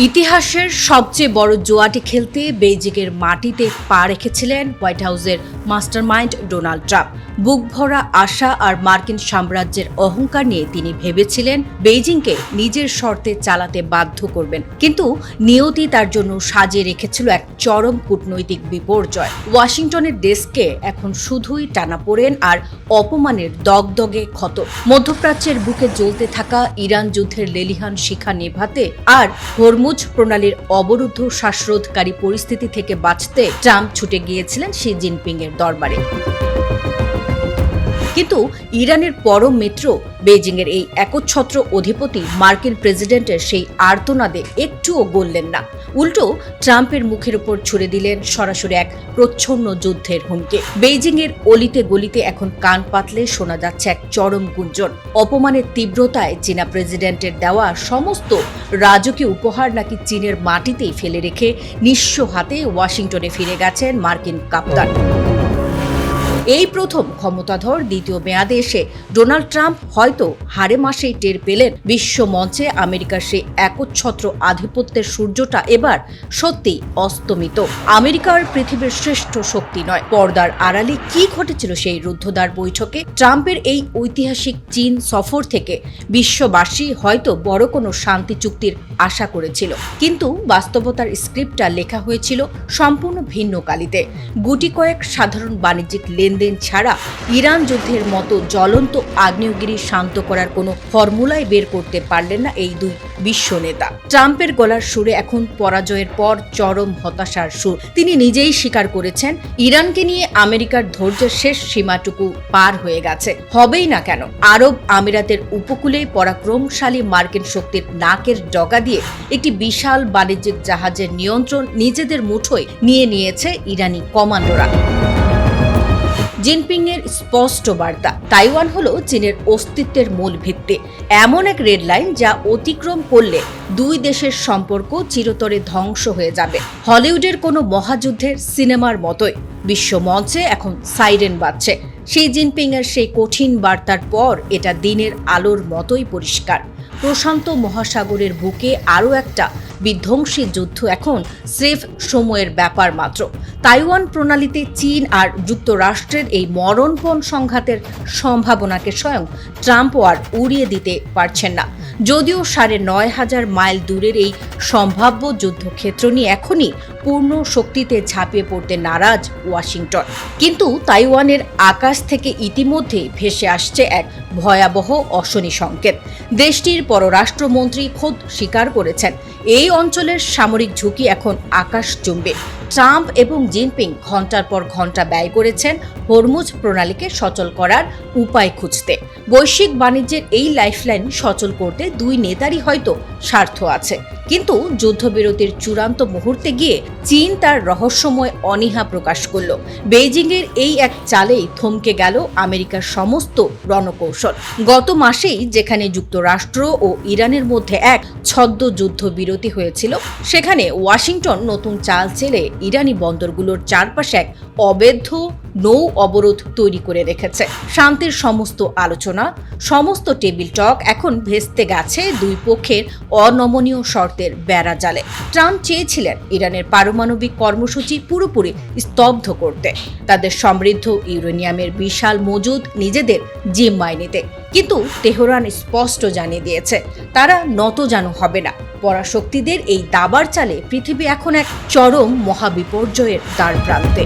ইতিহাসের সবচেয়ে বড় জুয়াটি খেলতে বেইজিংয়ের মাটিতে পা রেখেছিলেন হোয়াইট হাউসের মাস্টারমাইন্ড ডোনাল্ড ট্রাম্প। বুক ভরা আশা আর মার্কিন সাম্রাজ্যের অহংকার নিয়ে তিনি ভেবেছিলেন বেইজিংকে নিজের শর্তে চালাতে বাধ্য করবেন, কিন্তু নিয়তি তার জন্য সাজিয়ে রেখেছিল এক চরম কূটনৈতিক বিপর্যয়। ওয়াশিংটনের ডেস্কে এখন শুধুই টানাপোড়েন আর অপমানের দগদগে ক্ষত। মধ্যপ্রাচ্যের বুকে জ্বলতে থাকা ইরান যুদ্ধের লেলিহান শিখা নেভাতে আর হরমুজ প্রণালীর অবরুদ্ধ শ্বাসরোধকারী পরিস্থিতি থেকে বাঁচতে ট্রাম্প ছুটে গিয়েছিলেন শি জিনপিং এর দরবারে। কিন্তু ইরানের পরম মিত্র বেইজিংয়ের এই একচ্ছত্র অধিপতি মার্কিন প্রেসিডেন্টের সেই আর্তনাদে একটুও গললেন না। উল্টো ট্রাম্পের মুখের উপর ছুড়ে দিলেন সরাসরি এক প্রচ্ছন্ন যুদ্ধের হুমকি। বেইজিংয়ের অলিতে গলিতে এখন কান পাতলে শোনা যাচ্ছে এক চরম গুঞ্জন। অপমানের তীব্রতায় চীনা প্রেসিডেন্টের দেওয়া সমস্ত রাজকীয় উপহার নাকি চীনের মাটিতেই ফেলে রেখে নিঃস্ব হাতে ওয়াশিংটনে ফিরে গেছেন মার্কিন কাপ্তান। এই প্রথম ক্ষমতাধর দ্বিতীয় মেয়াদে এসে ডোনাল্ড ট্রাম্প হয়তো হাড়ে মাসেই টের পেলেন বিশ্ব মঞ্চে আমেরিকার সেই একচ্ছত্র আধিপত্যের সূর্যটা এবার সত্যি অস্তমিত। আমেরিকার পৃথিবীর শ্রেষ্ঠ শক্তি নয়। পর্দার আড়ালে কি ঘটেছিল সেই রুদ্ধদ্বার বৈঠকে? ট্রাম্পের এই ঐতিহাসিক চীন সফর থেকে বিশ্ববাসী হয়তো বড় কোনো শান্তি চুক্তির আশা করেছিল, কিন্তু বাস্তবতার স্ক্রিপ্টটা লেখা হয়েছিল সম্পূর্ণ ভিন্ন কালিতে। গুটি কয়েক সাধারণ বাণিজ্যিক লেনদেন ছাড়া ইরান যুদ্ধের মতো জ্বলন্ত আগ্নেয়গিরি শান্ত করার কোনো ফর্মুলাই বের করতে পারলেন না এই দুই বিশ্ব নেতা। ট্রাম্পের গলার সুরে এখন পরাজয়ের পর চরম হতাশার সুর। তিনি নিজেই স্বীকার করেছেন, ইরানকে নিয়ে আমেরিকার ধৈর্যের শেষ সীমাটুকু পার হয়ে গেছে। হবেই না কেন? আরব আমিরাতের উপকূলে পরাক্রমশালী মার্কিন শক্তির নাকের ডগা দিয়ে একটি বিশাল বাণিজ্যিক জাহাজের নিয়ন্ত্রণ নিজেদের মুঠোয় নিয়ে নিয়েছে ইরানি কমান্ডোরা। জিনপিং এর স্পষ্ট বার্তা, তাইওয়ান হলো চীনের অস্তিত্বের মূল ভিত্তি, এমন এক রেড লাইন যা অতিক্রম করলে দুই দেশের সম্পর্ক চিরতরে ধ্বংস হয়ে যাবে। হলিউডের কোনো মহাযুদ্ধের সিনেমার মতোই বিশ্ব মঞ্চে এখন সাইরেন বাজছে। শি জিনপিং এর সেই কঠিন বার্তার পর এটা দিনের আলোর মতোই পরিষ্কার। প্রশান্ত মহাসাগরের বুকে আরও একটা বিধ্বংসী যুদ্ধ এখন স্রেফ সময়ের ব্যাপার মাত্র। তাইওয়ান প্রণালীতে চীন আর যুক্তরাষ্ট্রের এই মরণপণ সংঘাতের সম্ভাবনাকে স্বয়ং ট্রাম্পও আর উড়িয়ে দিতে পারছেন না। যদিও ৯,৫০০ মাইল দূরের এই সম্ভাব্য যুদ্ধক্ষেত্র নিয়ে এখনই পূর্ণ শক্তিতে ঝাঁপিয়ে পড়তে নারাজ ওয়াশিংটন, কিন্তু তাইওয়ানের আকাশ থেকে ইতিমধ্যে ভেসে আসছে এক ভয়াবহ অশনি সংকেত। দেশটির পররাষ্ট্রমন্ত্রী খোদ স্বীকার করেছেন, এই অঞ্চলের সামরিক ঝুঁকি এখন আকাশচুম্বে। ট্রাম্প এবং জিনপিং ঘন্টার পর ঘন্টা ব্যয় করেছেন হরমুজ প্রণালীকে সচল করার উপায় খুঁজতে। বৈশ্বিক বাণিজ্যের এই লাইফলাইন সচল করতে দুই নেতারই হয়তো স্বার্থ আছে, কিন্তু যুদ্ধবিরতির চূড়ান্ত মুহূর্তে গিয়ে চীন তার রহস্যময় অনীহা প্রকাশ করল। বেইজিংয়ের এই এক চালেই থমকে গেল আমেরিকার সমস্ত রণকৌশল। গত মাসেই যেখানে যুক্তরাষ্ট্র ও ইরানের মধ্যে এক ছদ্ম যুদ্ধবিরতি হয়েছিল, সেখানে ওয়াশিংটন নতুন চাল চেলে ইরানি বন্দরগুলোর চারপাশে এক অবৈধ নৌ অবরোধ তৈরি করে রেখেছে। শান্তির সমস্ত আলোচনা, সমস্ত টেবিল টক এখন ভেস্তে গেছে দুই পক্ষের অনমনীয় শর্তের বেড়াজালে। ট্রাম্প চেয়েছিলেন ইরানের পারমাণবিক কর্মসূচি পুরোপুরি স্তব্ধ করতে, তাদের সমৃদ্ধ ইউরেনিয়ামের বিশাল মজুদ নিজেদের জিম্মায় নিতে, কিন্তু তেহরান স্পষ্ট জানিয়ে দিয়েছে তারা নতজানু হবে না। পরাশক্তিদের এই দাবার চালে পৃথিবী এখন এক চরম মহাবিপর্যয়ের দ্বার প্রান্তে।